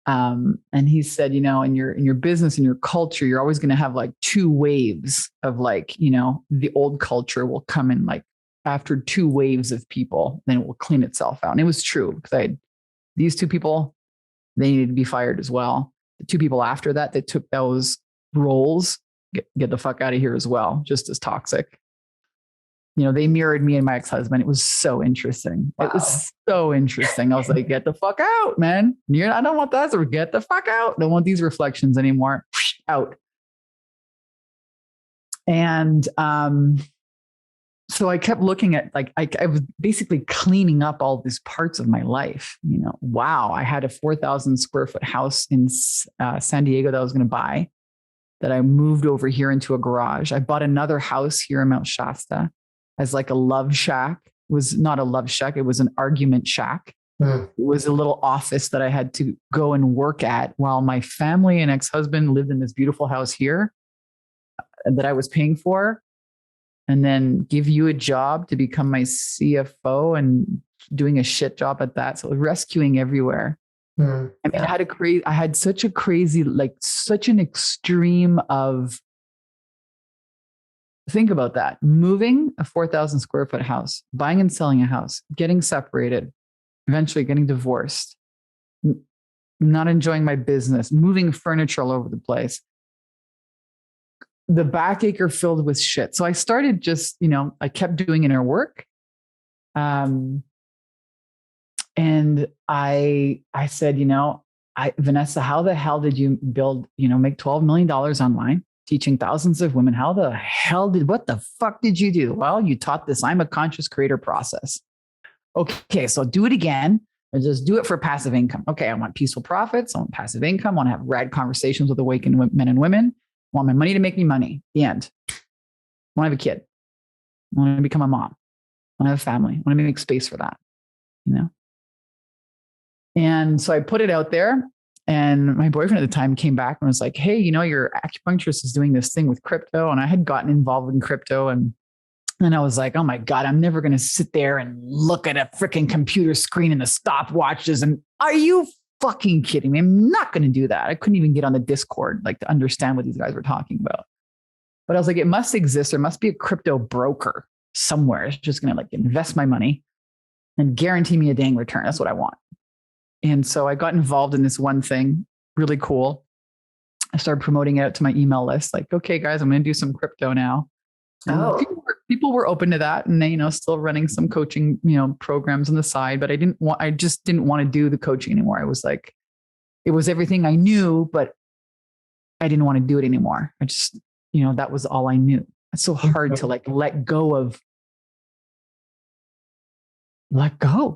And he said, in your business, in your culture, you're always going to have 2 waves of the old culture will come in after 2 waves of people, then it will clean itself out. And it was true, because I had these 2 people, they needed to be fired as well. The 2 people after that took those roles, get the fuck out of here as well, just as toxic. They mirrored me and my ex-husband. It was so interesting. Wow. It was so interesting. I was like, get the fuck out, man. I don't want that. So get the fuck out. Don't want these reflections anymore. Out. And so I kept looking at, I was basically cleaning up all these parts of my life. Wow. I had a 4,000 square foot house in San Diego that I was going to buy, that I moved over here into a garage. I bought another house here in Mount Shasta as a love shack. It was not a love shack. It was an argument shack. Mm. It was a little office that I had to go and work at while my family and ex-husband lived in this beautiful house here that I was paying for, and then give you a job to become my CFO and doing a shit job at that. So rescuing everywhere. Mm, I mean, I had such a crazy, such an extreme of think about that. Moving a 4,000 square foot house, buying and selling a house, getting separated, eventually getting divorced, not enjoying my business, moving furniture all over the place. The backache filled with shit. So I started just, I kept doing inner work. And I said, Vanessa, how the hell did you build, make $12 million online, teaching thousands of women? What the fuck did you do? Well, you taught this I'm a conscious creator process. Okay, so do it again and just do it for passive income. Okay, I want peaceful profits. I want passive income. I want to have rad conversations with awakened men and women. I want my money to make me money. The end. I want to have a kid. I want to become a mom. I want to have a family. I want to make space for that, And so I put it out there, and my boyfriend at the time came back and was like, hey, your acupuncturist is doing this thing with crypto. And I had gotten involved in crypto, and I was like, oh my God, I'm never going to sit there and look at a freaking computer screen and the stopwatches. And are you fucking kidding me? I'm not going to do that. I couldn't even get on the Discord, to understand what these guys were talking about. But I was like, it must exist. There must be a crypto broker somewhere. It's just going to invest my money and guarantee me a dang return. That's what I want. And so I got involved in this one thing, really cool. I started promoting it out to my email list. Okay, guys, I'm going to do some crypto now. And people were open to that, and they, still running some coaching, programs on the side. But I just didn't want to do the coaching anymore. I was like, it was everything I knew, but I didn't want to do it anymore. I just, that was all I knew. It's so hard to let go. Let go.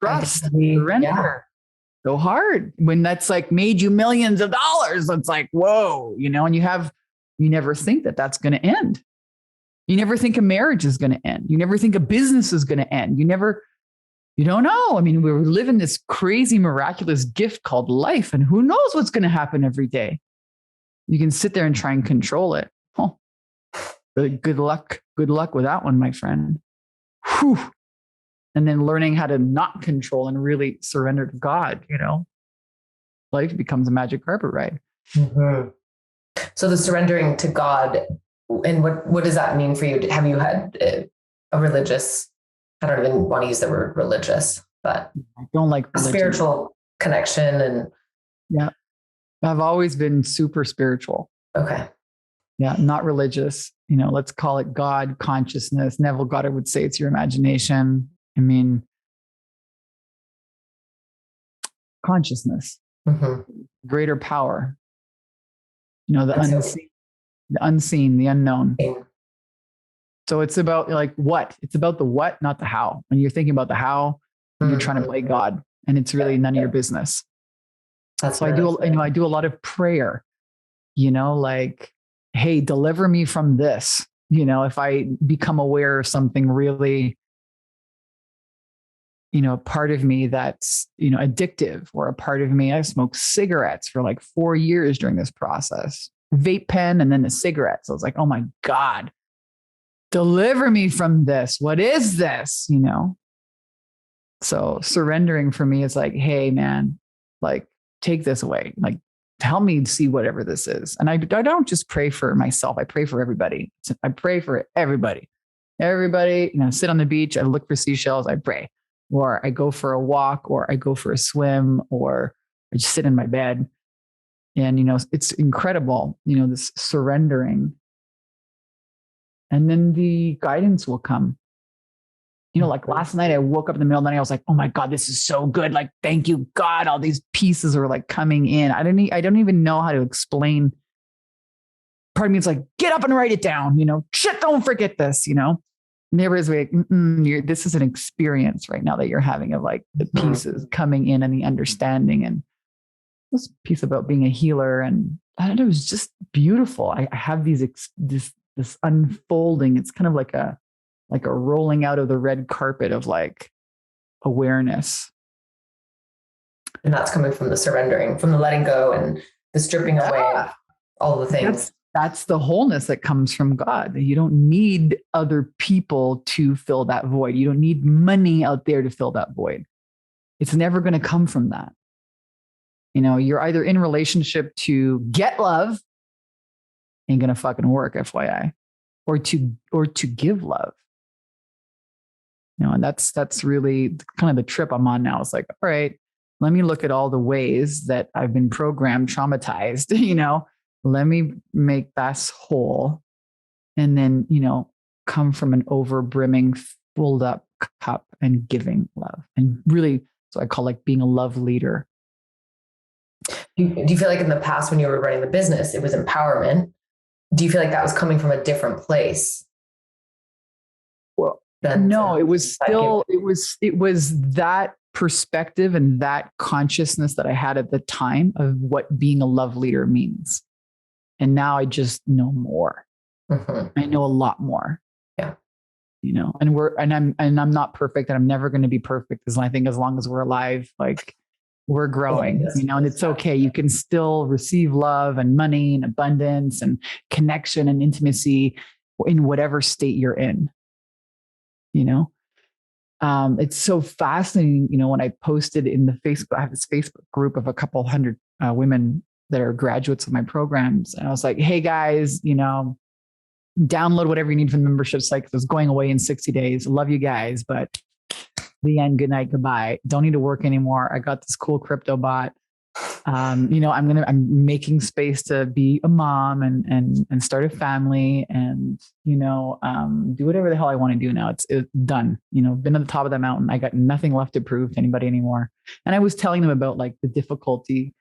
Trust, surrender. Yeah. So hard when that's made you millions of dollars. It's whoa, and you never think that that's going to end. You never think a marriage is going to end. You never think a business is going to end. You don't know. I mean, we live in this crazy, miraculous gift called life, and who knows what's going to happen every day. You can sit there and try and control it. Oh, good luck. Good luck with that one, my friend. Whew. And then learning how to not control and really surrender to God, life becomes a magic carpet ride. Mm-hmm. So the surrendering to God, and what does that mean for you? Have you had a religious, I don't even want to use the word religious, but I don't like a spiritual connection? And yeah, I've always been super spiritual. Okay. Yeah, not religious. Let's call it God, consciousness. Neville Goddard would say it's your imagination. I mean, consciousness, greater power, the unseen, the unknown. So it's about what? It's about the what, not the how. When you're thinking about the how, you're trying to play God, and it's really none of your business. That's so I do a lot of prayer, hey, deliver me from this. If I become aware of something really, a part of me that's, addictive, or a part of me, I smoked cigarettes for 4 years during this process, vape pen, and then the cigarettes. I was like, oh my God, deliver me from this. What is this? So surrendering for me is hey, man, take this away. Help me see whatever this is. And I don't just pray for myself. I pray for everybody. I pray for everybody. Sit on the beach. I look for seashells. I pray. Or I go for a walk, or I go for a swim, or I just sit in my bed. And, it's incredible, this surrendering. And then the guidance will come. Last night I woke up in the middle of the night. I was like, oh my God, this is so good. Thank you, God. All these pieces are coming in. I don't even know how to explain. Part of me is get up and write it down. Shit, don't forget this, Never is this is an experience right now that you're having of the pieces coming in and the understanding, and this piece about being a healer. And I don't know, it was just beautiful. I have this unfolding. It's kind of like a rolling out of the red carpet of awareness. And that's coming from the surrendering, from the letting go and the stripping away all the things. That's the wholeness that comes from God. You don't need other people to fill that void. You don't need money out there to fill that void. It's never going to come from that. You're either in relationship to get love, ain't going to fucking work, FYI. or to give love. And that's really kind of the trip I'm on now. It's like, all right, let me look at all the ways that I've been programmed, traumatized, let me make that whole, and then, come from an over brimming, filled up cup and giving love. And really, so I call being a love leader. Do you feel like in the past when you were running the business, it was empowerment? Do you feel like that was coming from a different place? Well, no, it was still, it was that perspective and that consciousness that I had at the time of what being a love leader means. And now I just know more. Mm-hmm. I know a lot more. Yeah. And I'm not perfect, and I'm never going to be perfect, because I think as long as we're alive, we're growing, and it's okay. You can still receive love and money and abundance and connection and intimacy in whatever state you're in. It's so fascinating. When I posted in the Facebook, I have this Facebook group of a couple hundred women that are graduates of my programs. And I was like, hey guys, download whatever you need from the membership site, because it's going away in 60 days. Love you guys, but the end, good night, goodbye. Don't need to work anymore. I got this cool crypto bot. I'm making space to be a mom and start a family and, do whatever the hell I want to do now. It's done, been at the top of the mountain. I got nothing left to prove to anybody anymore. And I was telling them about the difficulty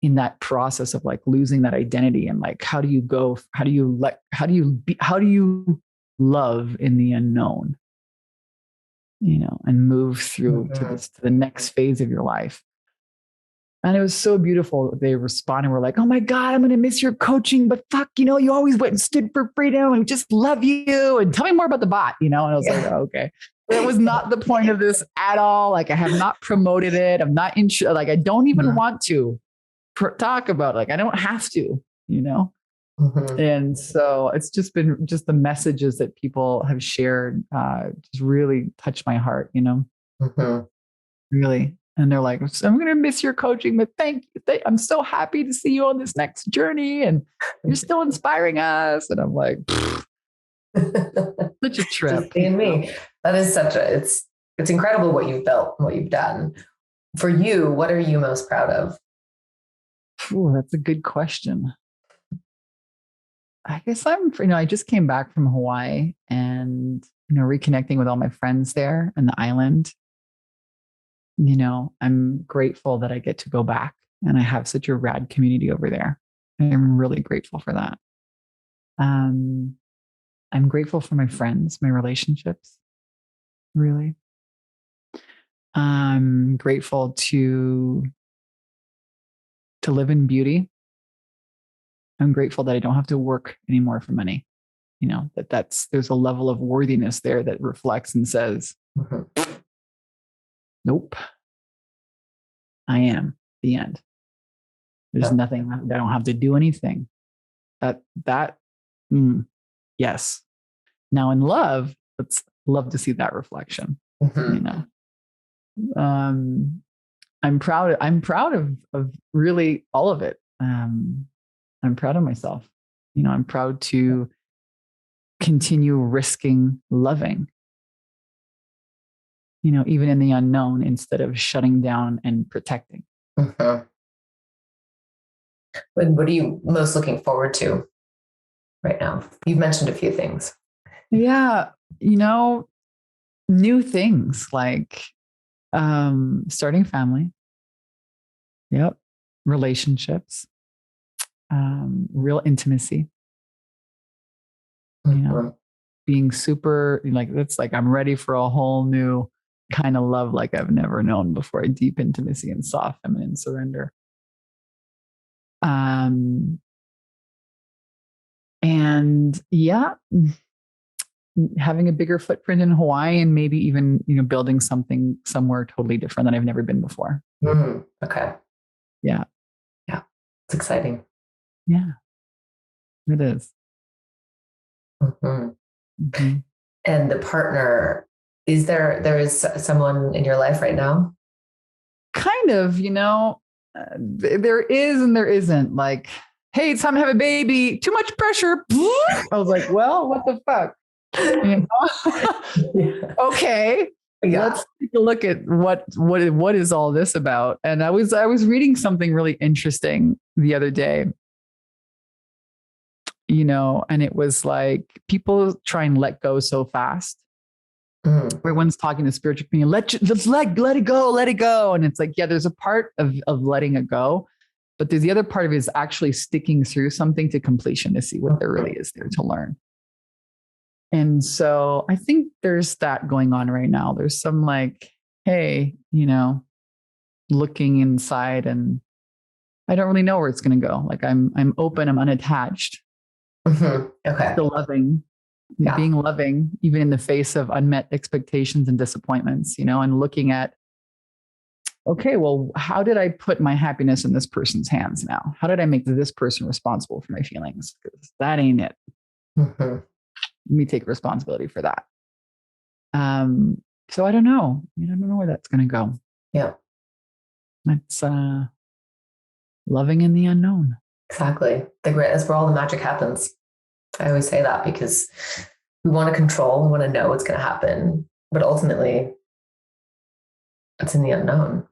in that process of losing that identity, and how do you love in the unknown, and move through to the next phase of your life. And it was so beautiful. They responded. We're like, oh my God, I'm going to miss your coaching, but fuck, you always went and stood for freedom, and we just love you. And tell me more about the bot, and I was like, oh, okay. That was not the point of this at all. I have not promoted it. I'm not I don't even want to talk about I don't have to, Mm-hmm. And so it's just been the messages that people have shared just really touched my heart, Mm-hmm. Really. And they're like, I'm going to miss your coaching, but thank you. I'm so happy to see you on this next journey, and you're still inspiring us. And I'm like, such a trip. Just being me. That is it's incredible what you've built, what you've done. For you, what are you most proud of? Ooh, that's a good question. I guess I just came back from Hawaii and, reconnecting with all my friends there on the island. I'm grateful that I get to go back, and I have such a rad community over there. I'm really grateful for that. I'm grateful for my friends, my relationships, really. I'm grateful to live in beauty. I'm grateful that I don't have to work anymore for money. There's a level of worthiness there that reflects and says, nope, I am the end. There's nothing, I don't have to do anything. Yes. Now in love, let's love to see that reflection. I'm proud of really all of it. I'm proud of myself. I'm proud to continue risking loving, even in the unknown, instead of shutting down and protecting. Mm-hmm. What are you most looking forward to right now? You've mentioned a few things. Yeah. New things like starting family. Yep. Relationships. Real intimacy. Being super I'm ready for a whole new kind of love I've never known before. Deep intimacy and soft feminine surrender. And yeah, having a bigger footprint in Hawaii, and maybe even building something somewhere totally different that I've never been before. Mm-hmm. Okay. Yeah. It's exciting. Yeah, it is. Mm-hmm. Mm-hmm. And the partner, there is someone in your life right now? Kind of, there is and there isn't. hey, it's time to have a baby. Too much pressure. I was like, well, what the fuck? You know? Okay. Yeah. Let's take a look at what is all this about. And I was reading something really interesting the other day, you know, and it was like people try and let go so fast. Everyone's talking to spiritual community. Let's let it go. And it's like, yeah, there's a part of letting it go, but there's the other part of it is actually sticking through something to completion to see what there really is there to learn. And so I think there's that going on right now. There's some like, hey, you know, looking inside, and I don't really know where it's going to go. Like I'm open, I'm unattached. Okay. Still loving. Yeah. Being loving, even in the face of unmet expectations and disappointments, you know, and looking at, okay, well, how did I put my happiness in this person's hands now? How did I make this person responsible for my feelings? Because that ain't it. Let me take responsibility for that. So I don't know. I don't know where that's going to go. Yeah. It's loving in the unknown. Exactly. That's where all the magic happens. I always say that because we want to control, we want to know what's going to happen, but ultimately it's in the unknown.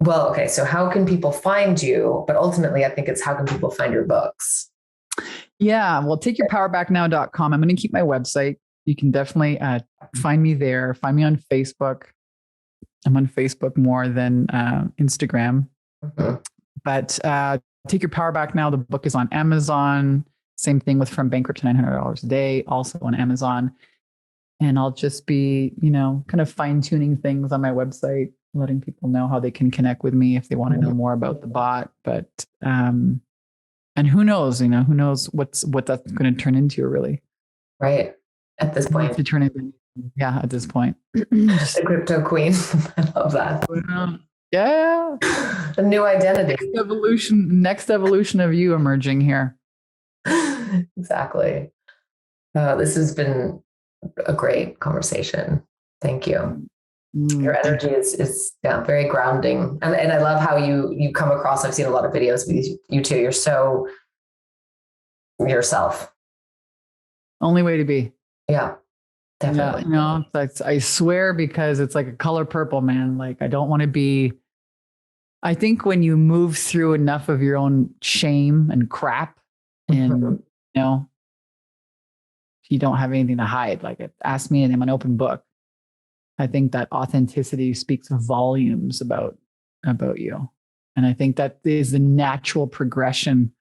Well, okay. So how can people find you? But ultimately, I think it's how can people find your books? Yeah. Well, takeyourpowerbacknow.com. I'm going to keep my website. You can definitely find me there. Find me on Facebook. I'm on Facebook more than Instagram. But Take Your Power Back Now. The book is on Amazon. Same thing with From Bankrupt to $900 a Day, also on Amazon. And I'll just be, you know, kind of fine tuning things on my website, letting people know how they can connect with me if they want to know more about the bot. But and who knows, you know, who knows what that's going to turn into, really. Right. At this point. To turn into, yeah, at this point. The crypto queen. I love that. Yeah. A new identity. Next evolution of you emerging here. Exactly. This has been a great conversation. Thank you. Your energy is very grounding. And I love how you come across. I've seen a lot of videos with you too. You're so yourself. Only way to be. Yeah. Definitely. Yeah, you know, I swear, because it's like a color purple, man. Like I don't want to be. I think when you move through enough of your own shame and crap, and you know, you don't have anything to hide. Like ask me, and I'm an open book. I think that authenticity speaks volumes about you, and I think that is the natural progression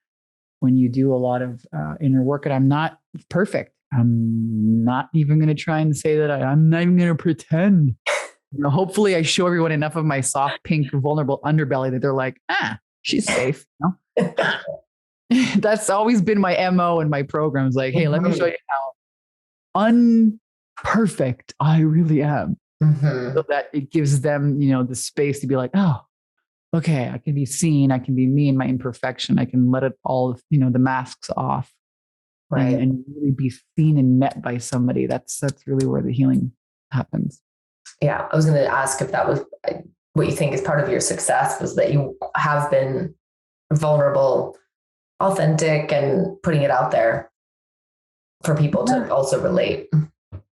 when you do a lot of inner work. And I'm not perfect. I'm not even going to try and say that I'm not even going to pretend. You know, hopefully I show everyone enough of my soft, pink, vulnerable underbelly that they're like, she's safe. You know? That's always been my MO in my programs. Like, hey, let me show you how unperfect I really am. So that it gives them, you know, the space to be like, oh, okay, I can be seen. I can be me and my imperfection. I can let it all, you know, the masks off. Right. And really be seen and met by somebody. That's really where the healing happens. Yeah. I was going to ask if that was what you think is part of your success, was that you have been vulnerable, authentic, and putting it out there for people to also relate.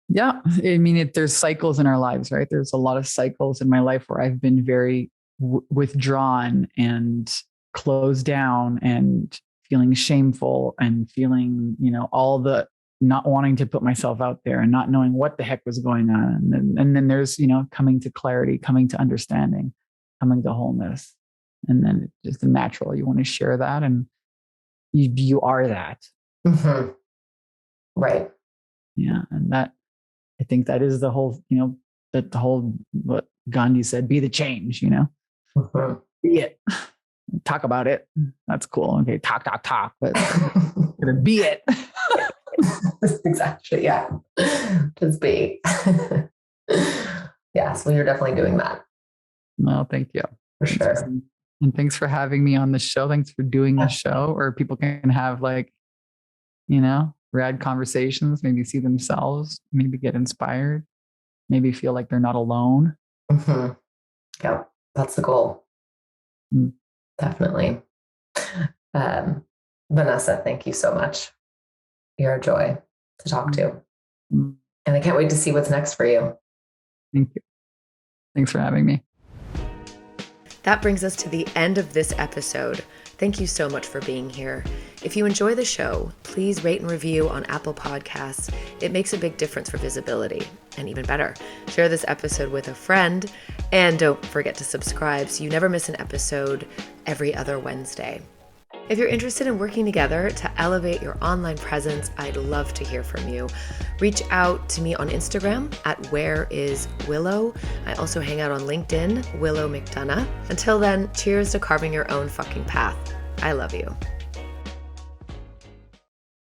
Yeah. I mean, there's cycles in our lives, right? There's a lot of cycles in my life where I've been very withdrawn and closed down and feeling shameful and feeling, you know, all the not wanting to put myself out there and not knowing what the heck was going on. And then there's, you know, coming to clarity, coming to understanding, coming to wholeness. And then it's just natural. You want to share that, and you are that. Right. Yeah. And that, I think that is the whole, you know, that the whole, what Gandhi said, be the change, you know, be it. Talk about it. That's cool. Okay. Talk, but gonna be it. Exactly. Yeah. Just be. Yes. Well, you're definitely doing that. Well, thank you. For sure. And thanks for having me on the show. Thanks for doing the show where people can have, like, you know, rad conversations, maybe see themselves, maybe get inspired, maybe feel like they're not alone. Yeah. That's the goal. Mm. Definitely. Vanessa, thank you so much. You're a joy to talk to. Mm. And I can't wait to see what's next for you. Thank you. Thanks for having me. That brings us to the end of this episode. Thank you so much for being here. If you enjoy the show, please rate and review on Apple Podcasts. It makes a big difference for visibility. And even better, share this episode with a friend. And don't forget to subscribe so you never miss an episode every other Wednesday. If you're interested in working together to elevate your online presence, I'd love to hear from you. Reach out to me on Instagram at whereiswillow. I also hang out on LinkedIn, Willow McDonough. Until then, cheers to carving your own fucking path. I love you.